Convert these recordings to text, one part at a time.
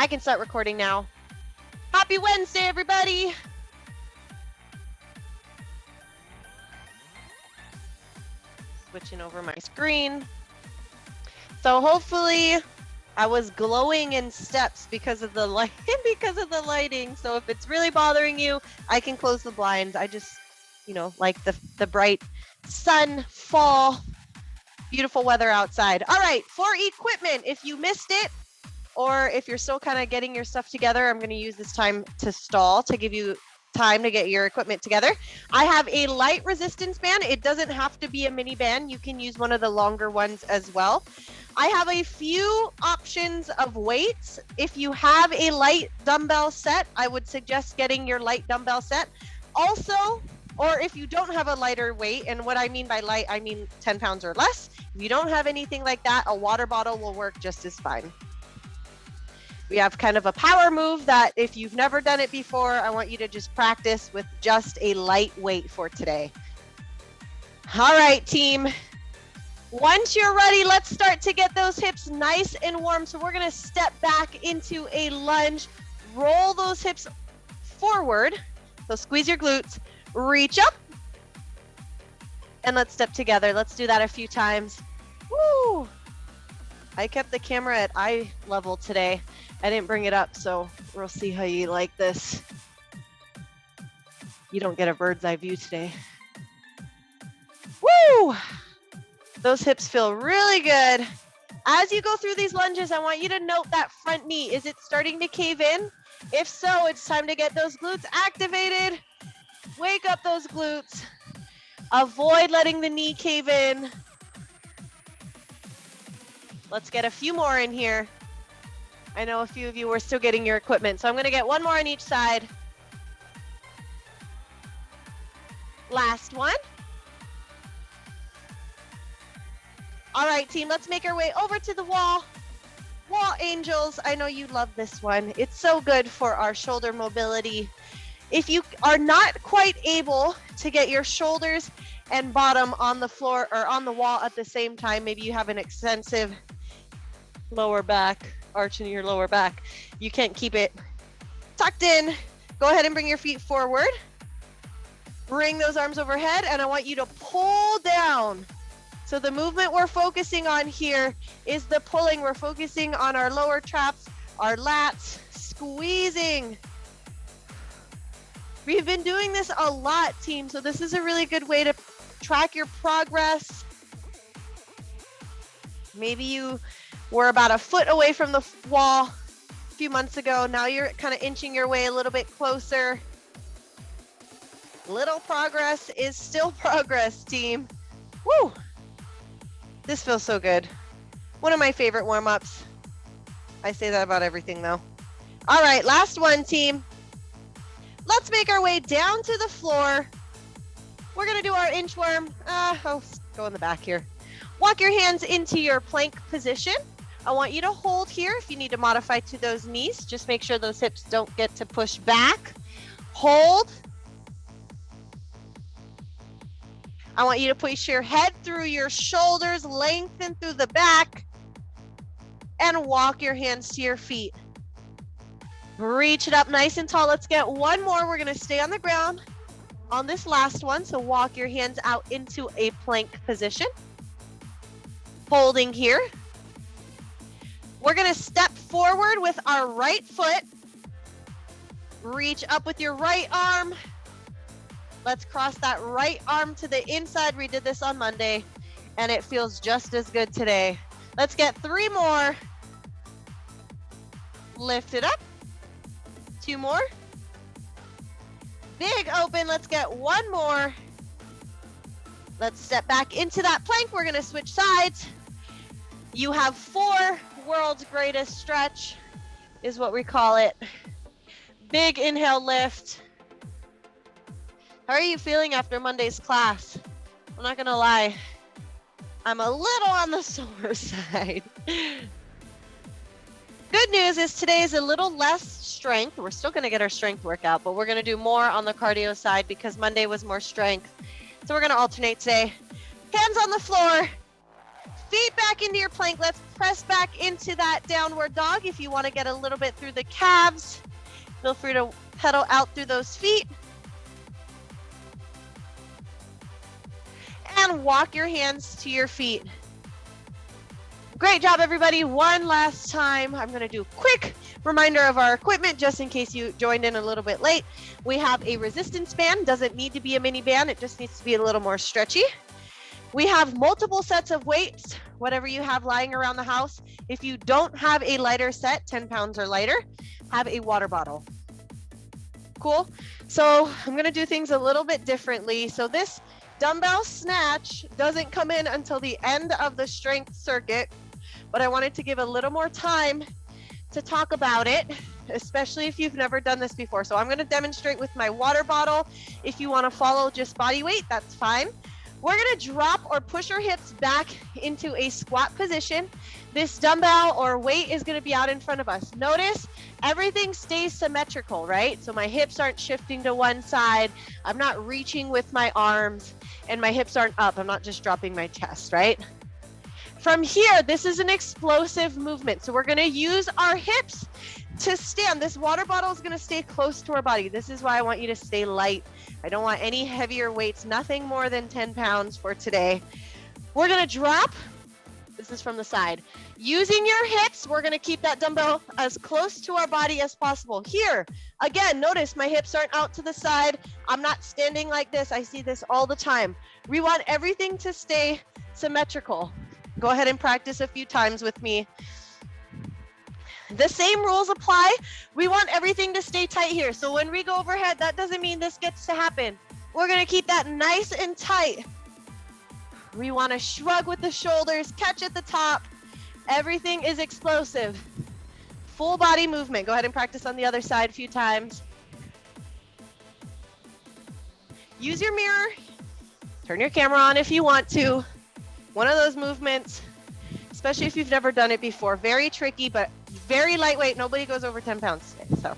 I can start recording now. Happy Wednesday, everybody. Switching over my screen. So hopefully I was glowing in steps because of the light, lighting. So if it's really bothering you, I can close the blinds. I just, like the bright sun, fall, beautiful weather outside. All right, for equipment, if you missed it, or if you're still kind of getting your stuff together, I'm going to use this time to stall to give you time to get your equipment together. I have a light resistance band. It doesn't have to be a mini band. You can use one of the longer ones as well. I have a few options of weights. If you have a light dumbbell set, I would suggest getting your light dumbbell set. Also, or if you don't have a lighter weight, and what I mean by light, I mean 10 pounds or less. If you don't have anything like that, a water bottle will work just as fine. We have kind of a power move that if you've never done it before, I want you to just practice with just a light weight for today. All right, team. Once you're ready, let's start to get those hips nice and warm. So we're going to step back into a lunge, roll those hips forward. So squeeze your glutes, reach up, and let's step together. Let's do that a few times. Woo! I kept the camera at eye level today. I didn't bring it up, so we'll see how you like this. You don't get a bird's eye view today. Woo! Those hips feel really good. As you go through these lunges, I want you to note that front knee. Is it starting to cave in? If so, it's time to get those glutes activated. Wake up those glutes. Avoid letting the knee cave in. Let's get a few more in here. I know a few of you were still getting your equipment, so I'm going to get one more on each side. Last one. All right, team, let's make our way over to the wall. Wall angels. I know you love this one. It's so good for our shoulder mobility. If you are not quite able to get your shoulders and bottom on the floor or on the wall at the same time, maybe you have an extensive lower back, arch in your lower back, you can't keep it tucked in, go ahead and bring your feet forward. Bring those arms overhead, and I want you to pull down. So the movement we're focusing on here is the pulling. We're focusing on our lower traps, our lats, squeezing. We've been doing this a lot, team, so this is a really good way to track your progress. Maybe you were about a foot away from the wall a few months ago. Now you're kind of inching your way a little bit closer. Little progress is still progress, team. Woo! This feels so good. One of my favorite warm-ups. I say that about everything, though. All right, last one, team. Let's make our way down to the floor. We're going to do our inchworm. Go in the back here. Walk your hands into your plank position. I want you to hold here. If you need to modify to those knees, just make sure those hips don't get to push back. Hold. I want you to push your head through your shoulders, lengthen through the back, and walk your hands to your feet. Reach it up nice and tall. Let's get one more. We're going to stay on the ground on this last one. So walk your hands out into a plank position. Holding here. We're going to step forward with our right foot. Reach up with your right arm. Let's cross that right arm to the inside. We did this on Monday, and it feels just as good today. Let's get 3 more. Lift it up. 2 more. Big open. Let's get 1 more. Let's step back into that plank. We're going to switch sides. You have 4 world's greatest stretch is what we call it. Big inhale lift. How are you feeling after Monday's class? I'm not gonna lie, I'm a little on the sore side. Good news is today is a little less strength. We're still gonna get our strength workout, but we're gonna do more on the cardio side because Monday was more strength. So we're gonna alternate today. Hands on the floor, feet back into your plank. Let's press back into that downward dog. If you want to get a little bit through the calves, feel free to pedal out through those feet. And walk your hands to your feet. Great job, everybody. One last time, I'm going to do a quick reminder of our equipment just in case you joined in a little bit late. We have a resistance band. Doesn't need to be a mini band. It just needs to be a little more stretchy. We have multiple sets of weights, whatever you have lying around the house. If you don't have a lighter set, 10 pounds or lighter, have a water bottle. Cool. So I'm going to do things a little bit differently. So this dumbbell snatch doesn't come in until the end of the strength circuit, but I wanted to give a little more time to talk about it, especially if you've never done this before. So I'm going to demonstrate with my water bottle. If you want to follow just body weight, that's fine. We're going to drop or push our hips back into a squat position. This dumbbell or weight is going to be out in front of us. Notice everything stays symmetrical, right? So my hips aren't shifting to one side. I'm not reaching with my arms, and my hips aren't up. I'm not just dropping my chest, right? From here, this is an explosive movement. So we're going to use our hips to stand. This water bottle is going to stay close to our body. This is why I want you to stay light. I don't want any heavier weights, nothing more than 10 pounds for today. We're going to drop. This is from the side. Using your hips, we're going to keep that dumbbell as close to our body as possible. Here, again, notice my hips aren't out to the side. I'm not standing like this. I see this all the time. We want everything to stay symmetrical. Go ahead and practice a few times with me. The same rules apply. We want everything to stay tight here. So when we go overhead, that doesn't mean this gets to happen. We're going to keep that nice and tight. We want to shrug with the shoulders, catch at the top. Everything is explosive. Full body movement. Go ahead and practice on the other side a few times. Use your mirror. Turn your camera on if you want to. One of those movements, especially if you've never done it before. Very tricky, but very lightweight. Nobody goes over 10 pounds today. So,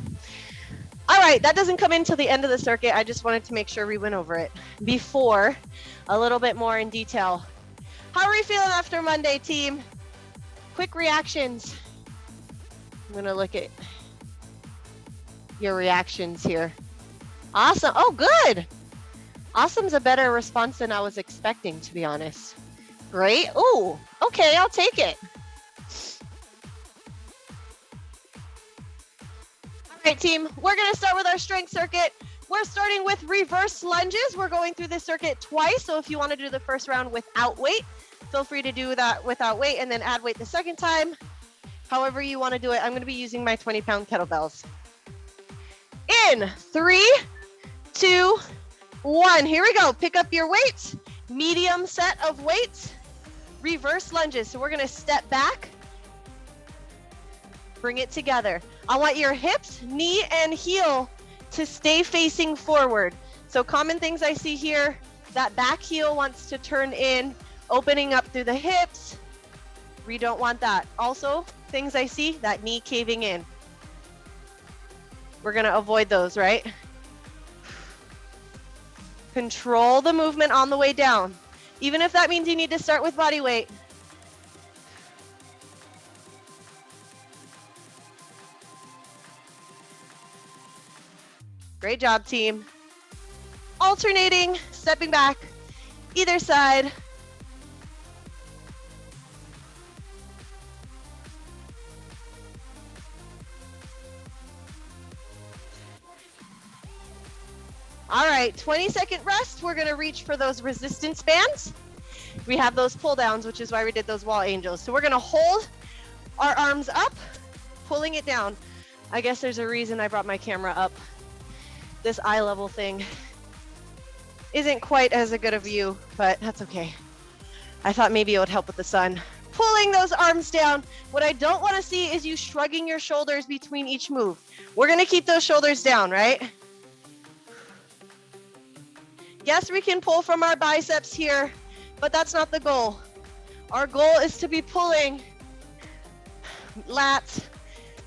all right, that doesn't come in till the end of the circuit. I just wanted to make sure we went over it before, a little bit more in detail. How are we feeling after Monday, team? Quick reactions. I'm going to look at your reactions here. Awesome. Oh, good. Awesome's a better response than I was expecting, to be honest. Great. Oh, okay, I'll take it. All right, team, we're going to start with our strength circuit. We're starting with reverse lunges. We're going through this circuit twice. So if you want to do the first round without weight, feel free to do that without weight and then add weight the second time. However you want to do it. I'm going to be using my 20-pound kettlebells. In 3, 2, 1. Here we go. Pick up your weights. Medium set of weights. Reverse lunges. So we're going to step back. Bring it together. I want your hips, knee, and heel to stay facing forward. So common things I see here, that back heel wants to turn in, opening up through the hips. We don't want that. Also, things I see, that knee caving in. We're going to avoid those, right? Control the movement on the way down. Even if that means you need to start with body weight. Great job, team. Alternating, stepping back, either side. All right, 20-second rest. We're going to reach for those resistance bands. We have those pull downs, which is why we did those wall angels. So we're going to hold our arms up, pulling it down. I guess there's a reason I brought my camera up. This eye level thing isn't quite as a good a view, but that's okay. I thought maybe it would help with the sun. Pulling those arms down. What I don't want to see is you shrugging your shoulders between each move. We're going to keep those shoulders down, right? Yes, we can pull from our biceps here, but that's not the goal. Our goal is to be pulling lats,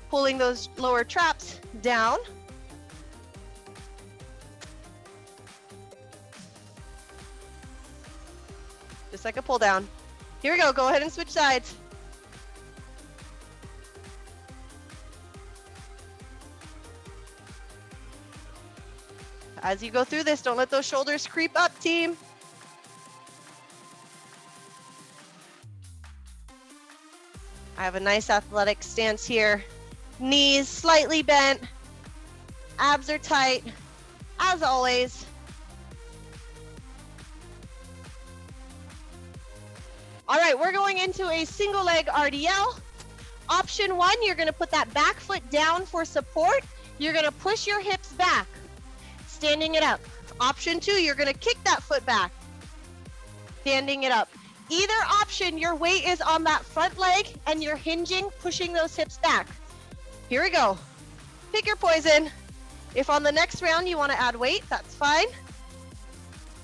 pulling those lower traps down. Just like a pull down. Here we go. Go ahead and switch sides. As you go through this, don't let those shoulders creep up, team. I have a nice athletic stance here. Knees slightly bent. Abs are tight, as always. All right, we're going into a single leg RDL. Option 1, you're gonna put that back foot down for support. You're gonna push your hips back, standing it up. Option 2, you're gonna kick that foot back, standing it up. Either option, your weight is on that front leg and you're hinging, pushing those hips back. Here we go. Pick your poison. If on the next round you want to add weight, that's fine.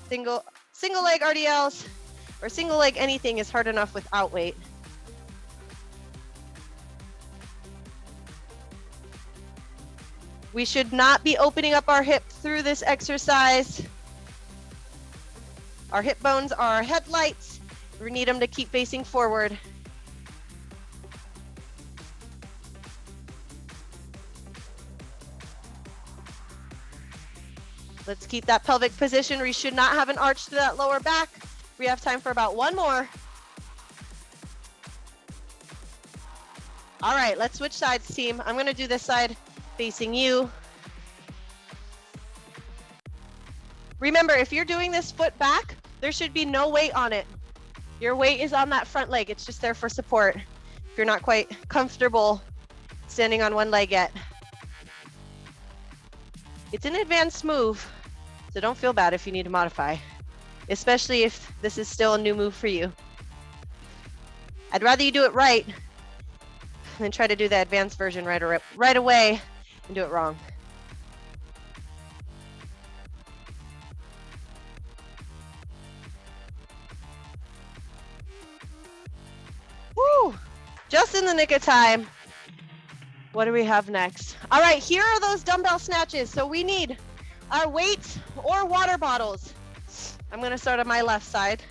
Single leg RDLs or single leg anything is hard enough without weight. We should not be opening up our hip through this exercise. Our hip bones are our headlights. We need them to keep facing forward. Let's keep that pelvic position. We should not have an arch to that lower back. We have time for about one more. All right, let's switch sides, team. I'm gonna do this side facing you. Remember, if you're doing this foot back, there should be no weight on it. Your weight is on that front leg. It's just there for support. If you're not quite comfortable standing on one leg yet. It's an advanced move, so don't feel bad if you need to modify, especially if this is still a new move for you. I'd rather you do it right than try to do the advanced version right away and do it wrong. Woo! Just in the nick of time. What do we have next? All right, here are those dumbbell snatches. So we need our weights or water bottles. I'm gonna start on my left side.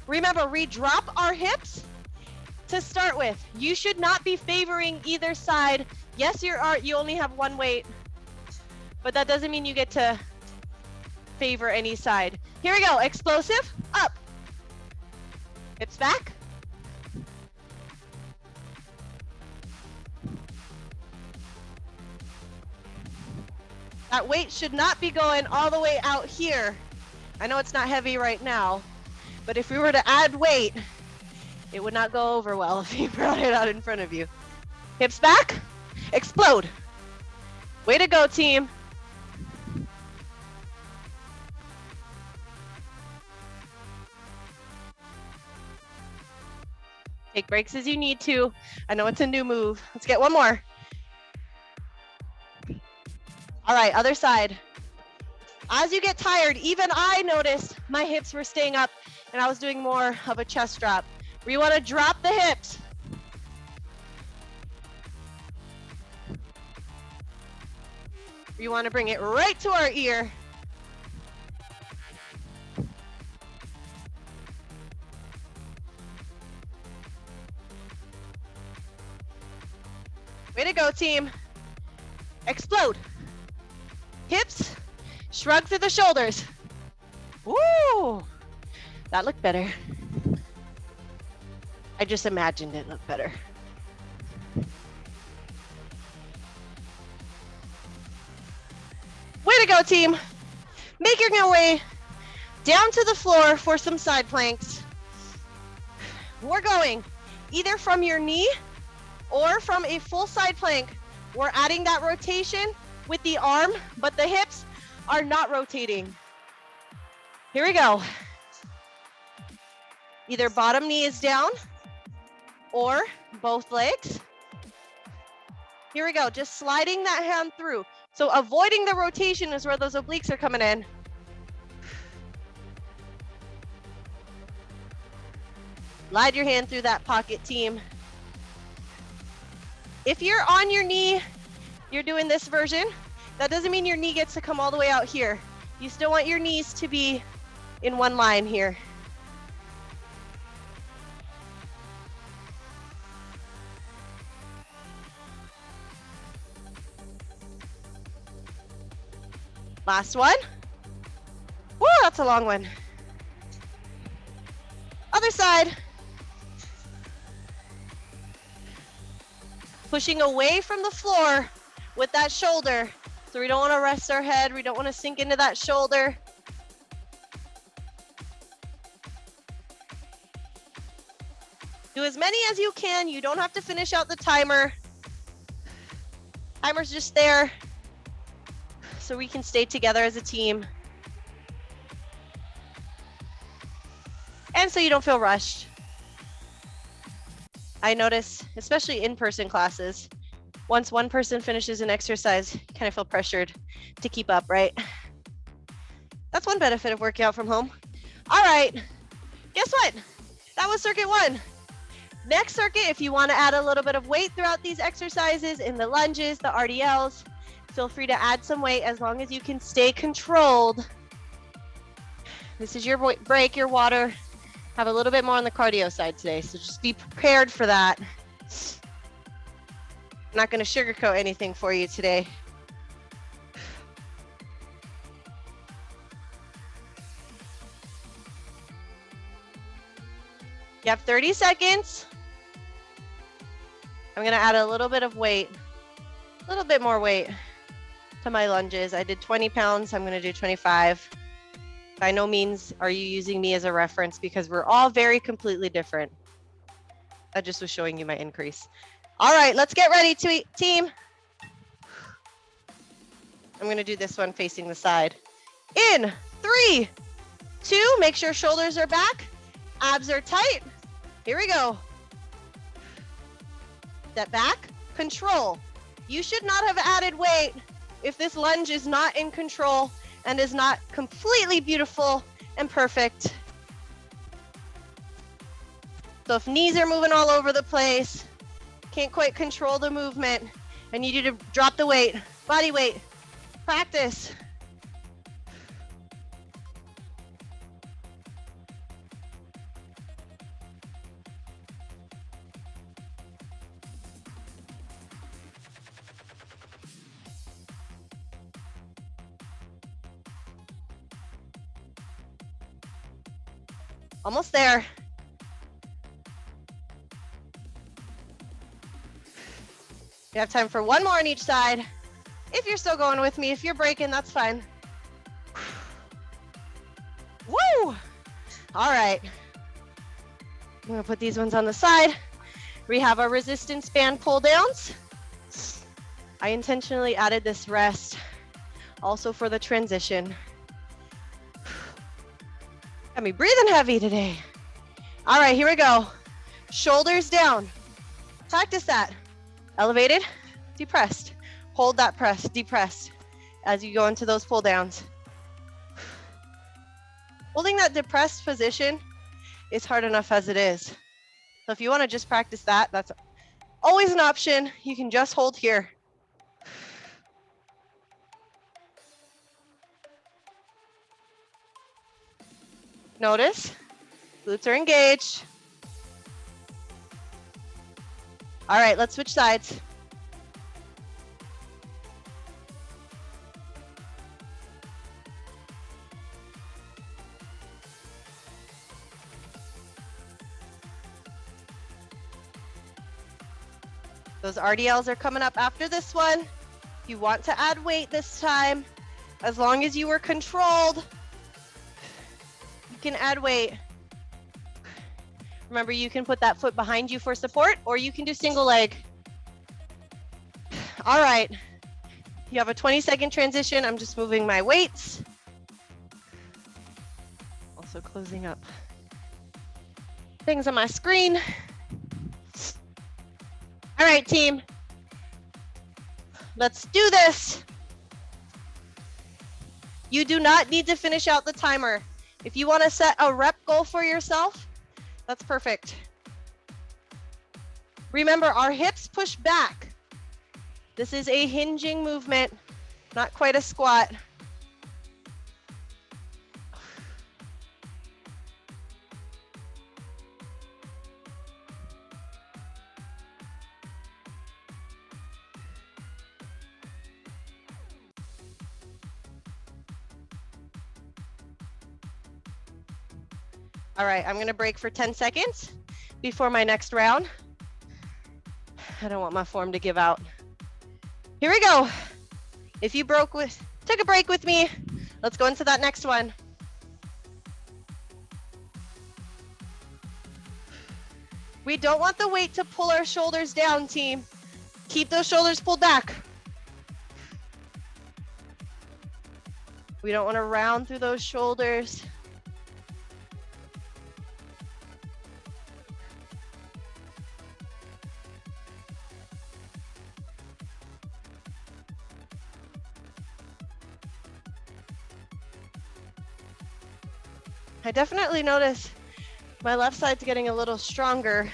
Remember, we drop our hips to start with. You should not be favoring either side. Yes, you only have one weight, but that doesn't mean you get to favor any side. Here we go, explosive, up. Hips back. That weight should not be going all the way out here. I know it's not heavy right now, but if we were to add weight, it would not go over well if you brought it out in front of you. Hips back, explode. Way to go, team. Take breaks as you need to. I know it's a new move. Let's get one more. All right, other side. As you get tired, even I noticed my hips were staying up and I was doing more of a chest drop. We want to drop the hips. You want to bring it right to our ear. Way to go, team. Explode. Hips, shrug through the shoulders. Woo! That looked better. I just imagined it looked better. Way to go, team. Making your way down to the floor for some side planks. We're going either from your knee or from a full side plank. We're adding that rotation with the arm, but the hips are not rotating. Here we go. Either bottom knee is down or both legs. Here we go, just sliding that hand through. So avoiding the rotation is where those obliques are coming in. Slide your hand through that pocket, team. If you're on your knee, you're doing this version, that doesn't mean your knee gets to come all the way out here. You still want your knees to be in one line here. Last one. Woo, that's a long one. Other side. Pushing away from the floor with that shoulder. So we don't want to rest our head. We don't want to sink into that shoulder. Do as many as you can. You don't have to finish out the timer. Timer's just there so we can stay together as a team. And so you don't feel rushed. I notice, especially in-person classes, once one person finishes an exercise, you kind of feel pressured to keep up, right? That's one benefit of working out from home. All right, guess what? That was circuit 1. Next circuit, if you want to add a little bit of weight throughout these exercises in the lunges, the RDLs, feel free to add some weight as long as you can stay controlled. This is your break, your water. Have a little bit more on the cardio side today, so just be prepared for that. I'm not going to sugarcoat anything for you today. You have 30 seconds. I'm going to add a little bit of weight, a little bit more weight to my lunges. I did 20 pounds. I'm going to do 25. By no means are you using me as a reference because we're all very completely different. I just was showing you my increase. All right, let's get ready, team. I'm going to do this one facing the side. In 3, 2, make sure shoulders are back, abs are tight. Here we go. Step back, control. You should not have added weight if this lunge is not in control and is not completely beautiful and perfect. So if knees are moving all over the place, can't quite control the movement, I need you to drop the weight, body weight, practice. Almost there. You have time for one more on each side. If you're still going with me, if you're breaking, that's fine. Woo! All right. I'm gonna put these ones on the side. We have our resistance band pull downs. I intentionally added this rest also for the transition. Got me breathing heavy today. All right, here we go. Shoulders down. Practice that. Elevated, depressed. Hold that press, depressed as you go into those pull downs. Holding that depressed position is hard enough as it is. So if you want to just practice that, that's always an option. You can just hold here. Notice, glutes are engaged. All right, let's switch sides. Those RDLs are coming up after this one. If you want to add weight this time, as long as you were controlled, you can add weight. Remember, you can put that foot behind you for support, or you can do single leg. All right, you have a 20-second transition. I'm just moving my weights. Also closing up things on my screen. All right, team, let's do this. You do not need to finish out the timer. If you want to set a rep goal for yourself, that's perfect. Remember, our hips push back. This is a hinging movement, not quite a squat. All right, I'm gonna break for 10 seconds before my next round. I don't want my form to give out. Here we go. If you took a break with me, let's go into that next one. We don't want the weight to pull our shoulders down, team. Keep those shoulders pulled back. We don't want to round through those shoulders. I definitely notice my left side's getting a little stronger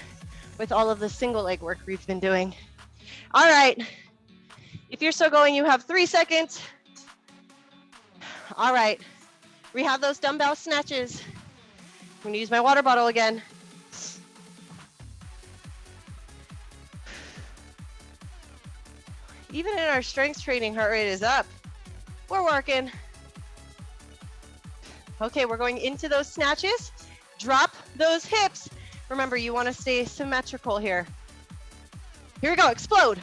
with all of the single leg work we've been doing. All right, if you're still going, you have 3 seconds. All right, we have those dumbbell snatches. I'm gonna use my water bottle again. Even in our strength training, heart rate is up. We're working. Okay, we're going into those snatches. Drop those hips. Remember, you want to stay symmetrical here. Here we go, explode.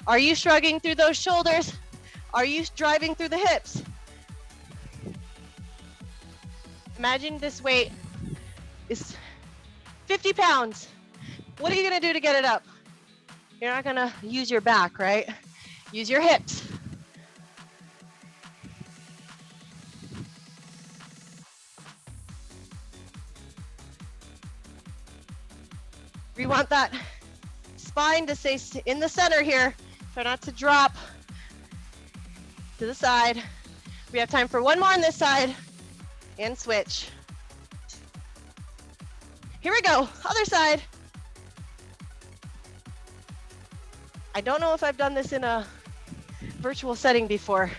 Are you shrugging through those shoulders? Are you driving through the hips? Imagine this weight is 50 pounds. What are you gonna do to get it up? You're not gonna use your back, right? Use your hips. We want that spine to stay in the center here. Try not to drop to the side. We have time for one more on this side and switch. Here we go, other side. I don't know if I've done this in a virtual setting before.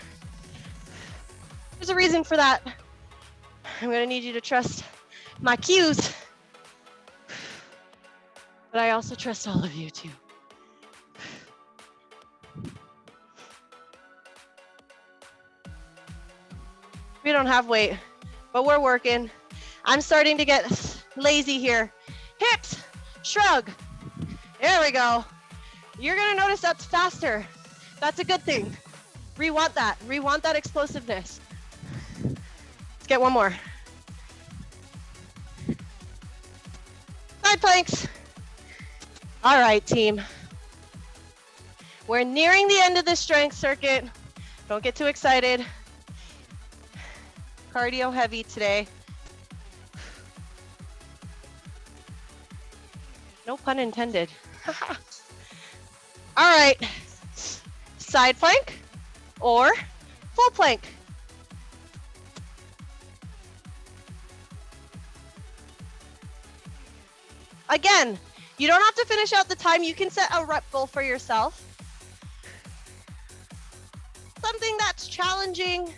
There's a reason for that. I'm gonna need you to trust my cues, but I also trust all of you too. We don't have weight, but we're working. I'm starting to get lazy here. Hips, shrug. There we go. You're gonna notice that's faster. That's a good thing. We want that. We want that explosiveness. Let's get one more. Side planks. All right, team. We're nearing the end of the strength circuit. Don't get too excited. Cardio heavy today. No pun intended. All right, side plank or full plank. Again, you don't have to finish out the time. You can set a rep goal for yourself. Something that's challenging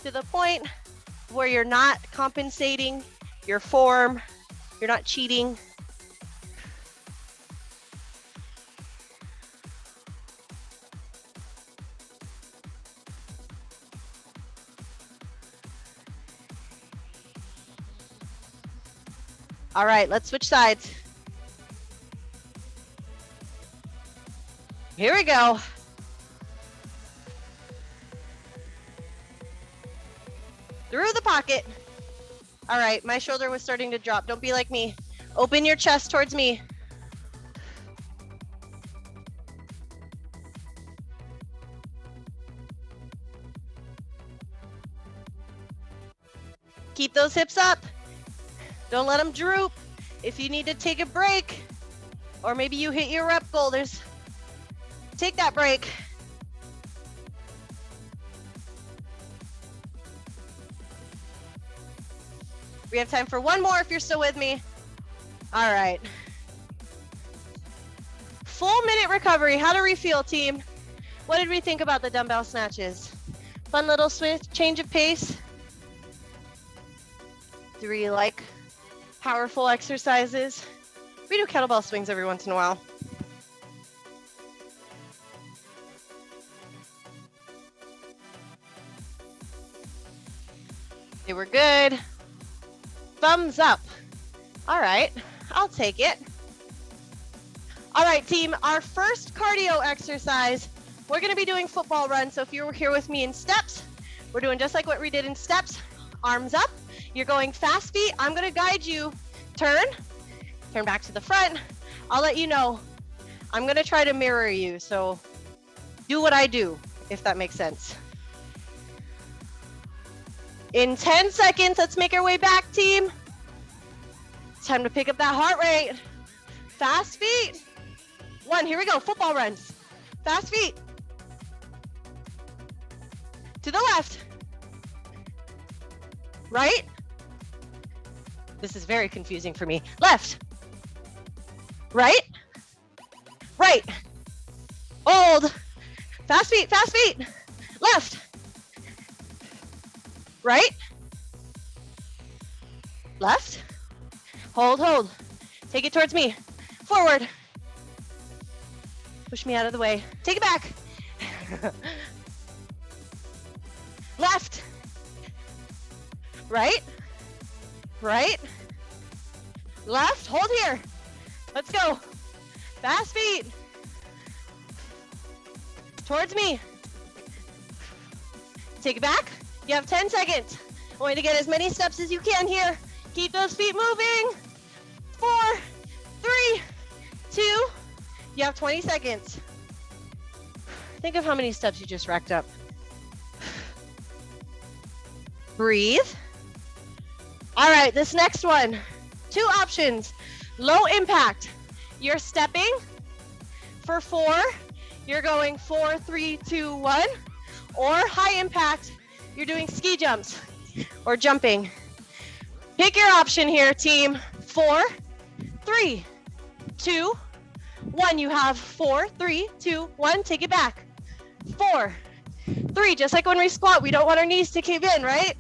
to the point where you're not compensating your form, you're not cheating. All right, let's switch sides. Here we go. Through the pocket. All right, my shoulder was starting to drop. Don't be like me. Open your chest towards me. Keep those hips up. Don't let them droop. If you need to take a break, or maybe you hit your rep goal, take that break. We have time for one more if you're still with me. All right. Full minute recovery. How do we feel, team? What did we think about the dumbbell snatches? Fun little switch, change of pace. Do we like powerful exercises? We do kettlebell swings every once in a while. They were good. Thumbs up. All right, I'll take it. All right, team, our first cardio exercise, we're gonna be doing football run. So if you were here with me in steps, we're doing just like what we did in steps, arms up. You're going fast feet. I'm gonna guide you. Turn back to the front. I'll let you know. I'm gonna try to mirror you, so do what I do, if that makes sense. In 10 seconds, let's make our way back, team. It's time to pick up that heart rate. Fast feet. 1, here we go, football runs. Fast feet. To the left. Right. This is very confusing for me. Left. Right. Right. Hold. Fast feet, fast feet. Left. Right. Left. Hold, hold. Take it towards me. Forward. Push me out of the way. Take it back. Left. Right. Right. Left. Hold here. Let's go. Fast feet. Towards me. Take it back. You have 10 seconds. I want you to get as many steps as you can here. Keep those feet moving. 4, 3, 2. You have 20 seconds. Think of how many steps you just racked up. Breathe. All right, this next one. 2 options. Low impact. You're stepping for 4. You're going 4, 3, 2, 1. Or high impact. You're doing ski jumps or jumping. Pick your option here, team. 4, 3, 2, 1. You have 4, 3, 2, 1. Take it back. 4, 3. Just like when we squat, we don't want our knees to cave in, right?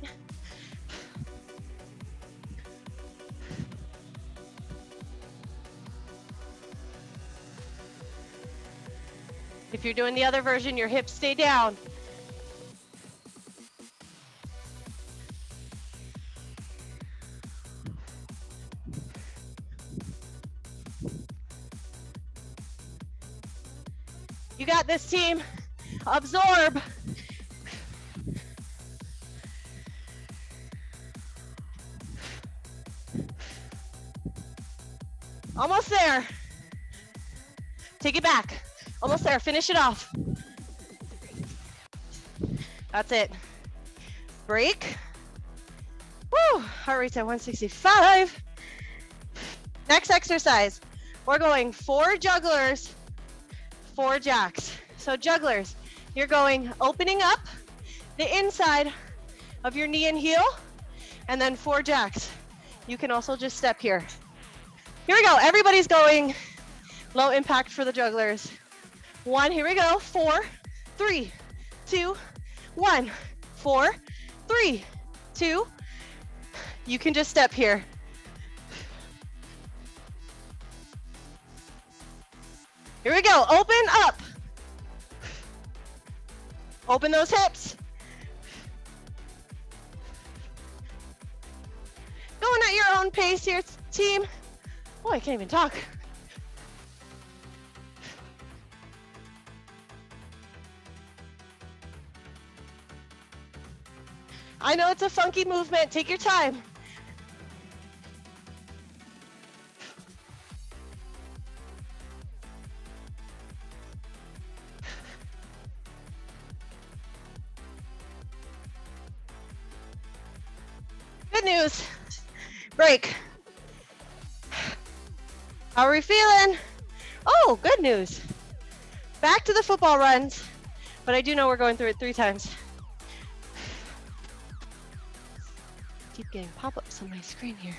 If you're doing the other version, your hips stay down. You got this, team. Absorb. Almost there. Take it back. Almost there. Finish it off. That's it. Break. Woo! Heart rate's at 165. Next exercise. We're going 4 jugglers, 4 jacks. So jugglers, you're going opening up the inside of your knee and heel, and then 4 jacks. You can also just step here. Here we go. Everybody's going low impact for the jugglers. 1, here we go. 4, 3, 2, 1. 4, 3, 2. You can just step here. Here we go. Open up. Open those hips. Going at your own pace here, team. Oh, I can't even talk. I know it's a funky movement. Take your time. Good news. Break. How are we feeling? Oh, good news. Back to the football runs, but I do know we're going through it 3 times. Keep getting pop-ups on my screen here.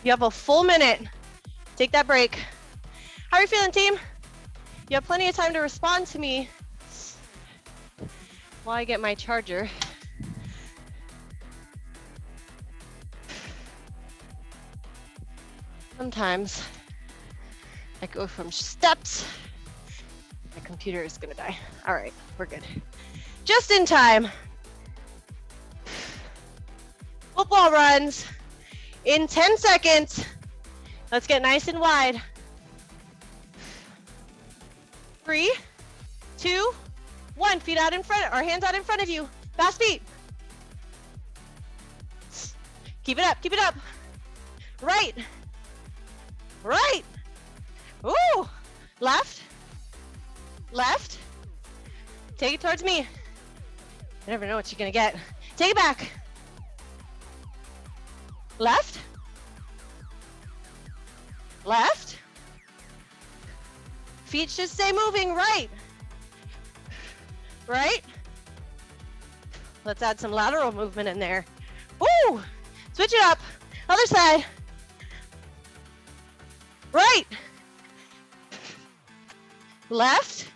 You have a full minute. Take that break. How are you feeling, team? You have plenty of time to respond to me while I get my charger. Sometimes I go from steps. My computer is gonna die. All right, we're good. Just in time. Football runs in 10 seconds. Let's get nice and wide. 3, 2, 1. Feet out in front, or hands out in front of you. Fast feet. Keep it up, keep it up. Right. Right. Ooh. Left. Left. Take it towards me. I never know what you're gonna get. Take it back. Left. Left. Feet should stay moving. Right. Right. Let's add some lateral movement in there. Woo! Switch it up. Other side. Right. Left.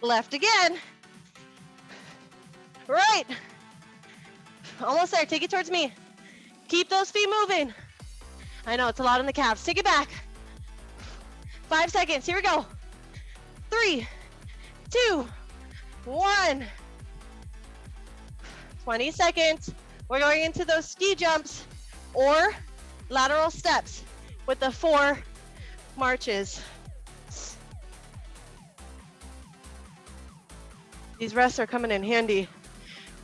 Left again. Right. Almost there. Take it towards me. Keep those feet moving. I know it's a lot on the calves. Take it back. 5 seconds. Here we go. 3, 2, 1. 20 seconds. We're going into those ski jumps or lateral steps with the 4 marches. These rests are coming in handy.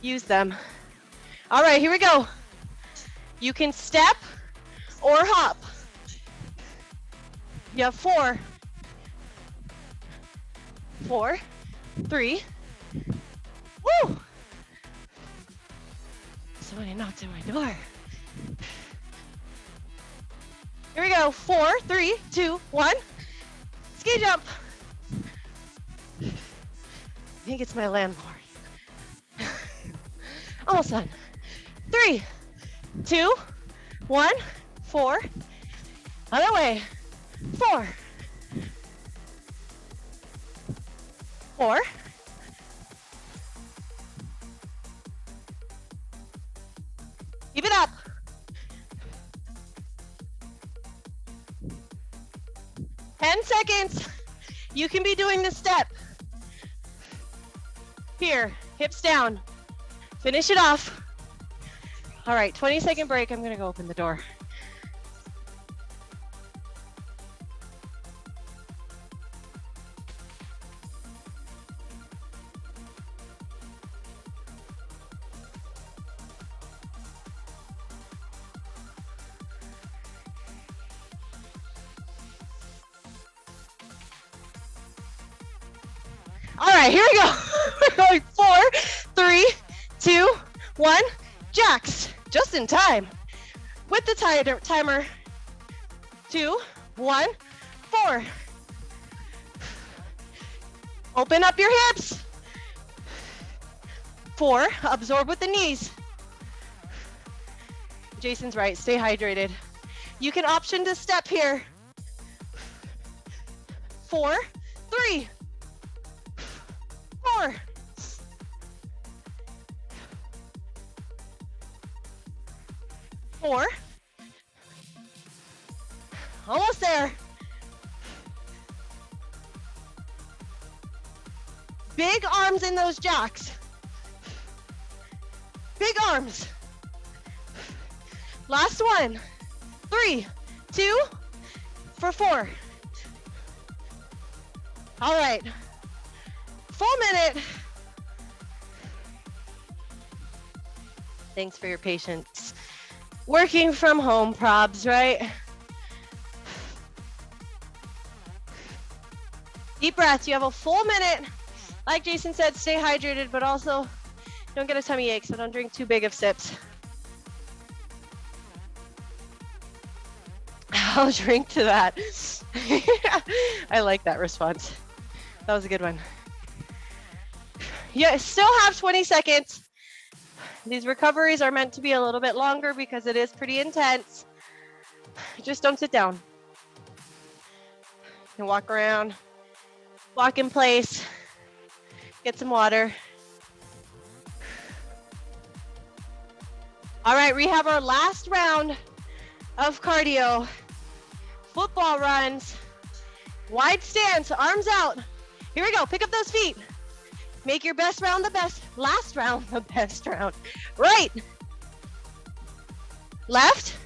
Use them. All right, here we go. You can step or hop. You have 4, 4, 3. Woo! Somebody knocked on my door. Here we go. 4, 3, 2, 1. Ski jump. I think it's my landlord. Almost done. 3, 2, 1. 4. Other way. 4. 4. Keep it up. 10 seconds. You can be doing the step. Here, hips down. Finish it off. All right, 20-second break. I'm gonna go open the door. All right, here we go. We're going 4, 3, 2, 1. Jacks, just in time. With the timer. 2, 1, 4. Open up your hips. 4, absorb with the knees. Jason's right, stay hydrated. You can option to step here. 4, 3, 4. 4. Almost there. Big arms in those jacks. Big arms. Last one. 3, 2, for 4. All right. Full minute. Thanks for your patience. Working from home probs, right? Deep breaths. You have a full minute. Like Jason said, stay hydrated, but also don't get a tummy ache, so don't drink too big of sips. I'll drink to that. I like that response. That was a good one. You still have 20 seconds. These recoveries are meant to be a little bit longer because it is pretty intense. Just don't sit down. You can walk around, walk in place, get some water. All right, we have our last round of cardio. Football runs, wide stance, arms out. Here we go, pick up those feet. Make your best round the best. Last round the best round. Right. Left.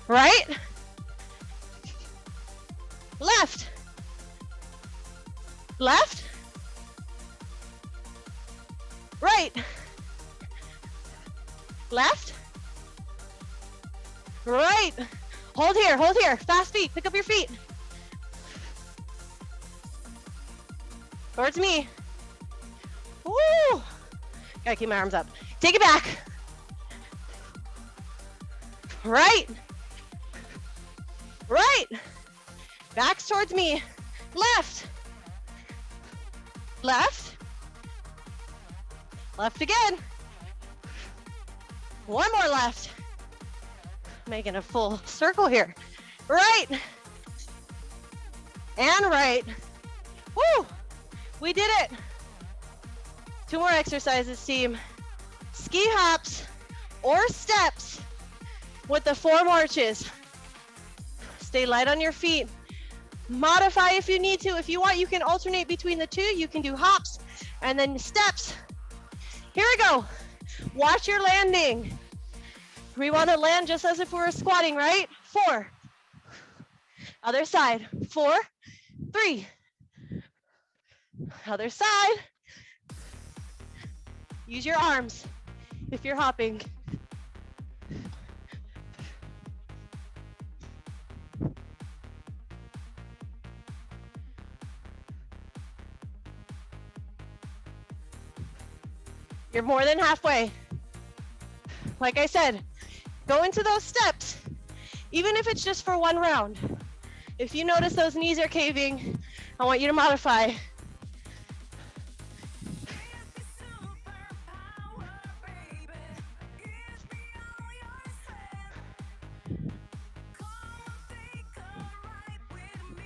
Right. Left. Left. Right. Left. Right. Hold here, hold here. Fast feet, pick up your feet. Towards me. Woo! Gotta keep my arms up. Take it back. Right. Right. Backs towards me. Left. Left. Left again. One more left. Making a full circle here. Right. And right. Woo! We did it. 2 more exercises, team. Ski hops or steps with the 4 marches. Stay light on your feet. Modify if you need to. If you want, you can alternate between the 2. You can do hops and then steps. Here we go. Watch your landing. We want to land just as if we were squatting, right? 4. Other side. 4, 3. Other side. Use your arms if you're hopping. You're more than halfway. Like I said, go into those steps, even if it's just for 1 round. If you notice those knees are caving, I want you to modify.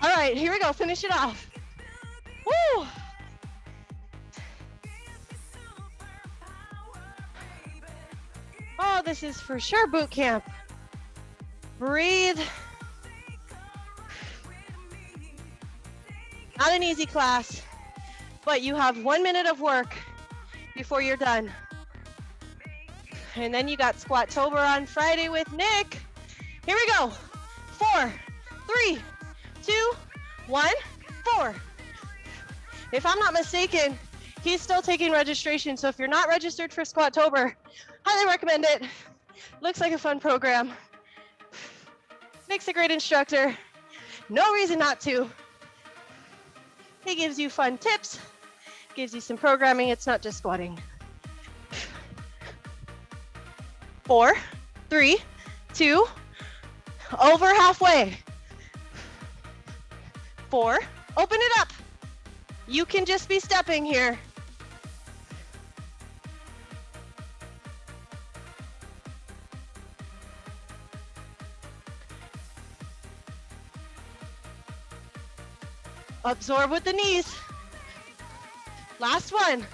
All right, here we go, finish it off. Woo! Oh, this is for sure boot camp. Breathe. Not an easy class, but you have 1 minute of work before you're done. And then you got Squat-tober on Friday with Nick. Here we go. 4, 3, 2, 1, 4. If I'm not mistaken, he's still taking registration. So if you're not registered for Squat-tober, highly recommend it. Looks like a fun program. Nick's a great instructor. No reason not to. He gives you fun tips, gives you some programming. It's not just squatting. 4, 3, 2, over halfway. 4, open it up. You can just be stepping here. Absorb with the knees. Last one.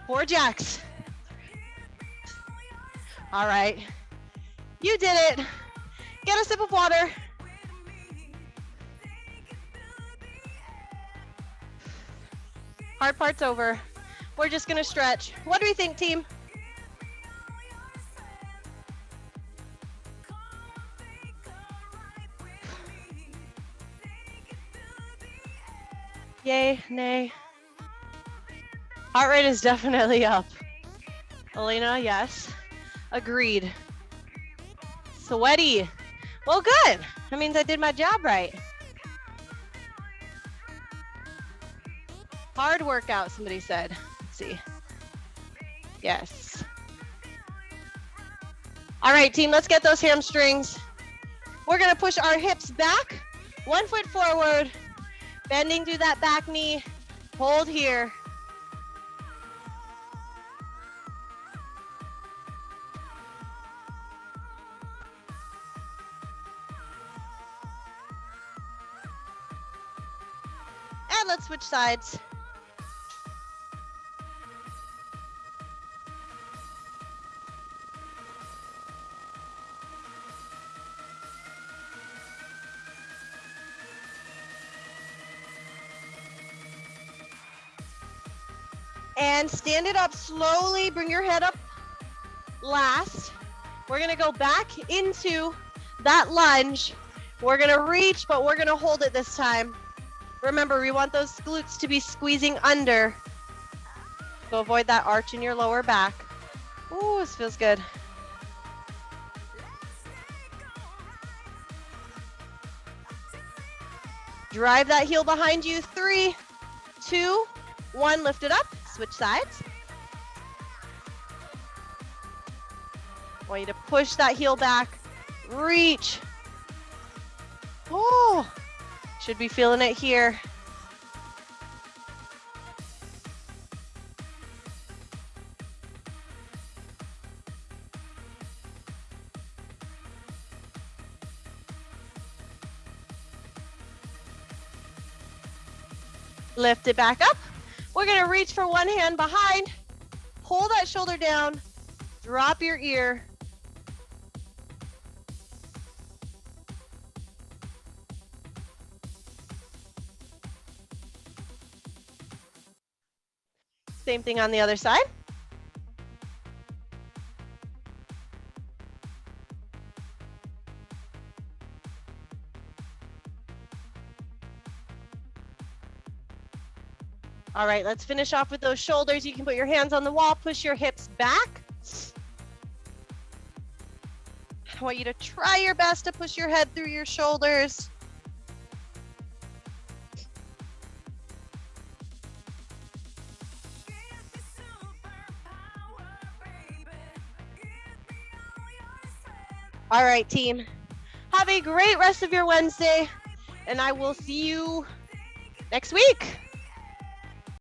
4 jacks. All right. You did it. Get a sip of water. Hard part's over. We're just gonna stretch. What do we think, team? Yay, nay. Heart rate is definitely up. Elena, yes. Agreed. Sweaty. Well, good. That means I did my job right. Hard workout, somebody said. Let's see. Yes. All right, team, let's get those hamstrings. We're gonna push our hips back, 1 foot forward, bending through that back knee. Hold here. And let's switch sides. And stand it up slowly. Bring your head up last. We're gonna go back into that lunge. We're gonna reach, but we're gonna hold it this time. Remember, we want those glutes to be squeezing under. So avoid that arch in your lower back. Ooh, this feels good. Drive that heel behind you. 3, 2, 1, lift it up. Switch sides. I want you to push that heel back. Reach. Oh, should be feeling it here. Lift it back up. We're gonna reach for one hand behind. Pull that shoulder down. Drop your ear. Same thing on the other side. All right, let's finish off with those shoulders. You can put your hands on the wall, push your hips back. I want you to try your best to push your head through your shoulders. All right, team. Have a great rest of your Wednesday, and I will see you next week.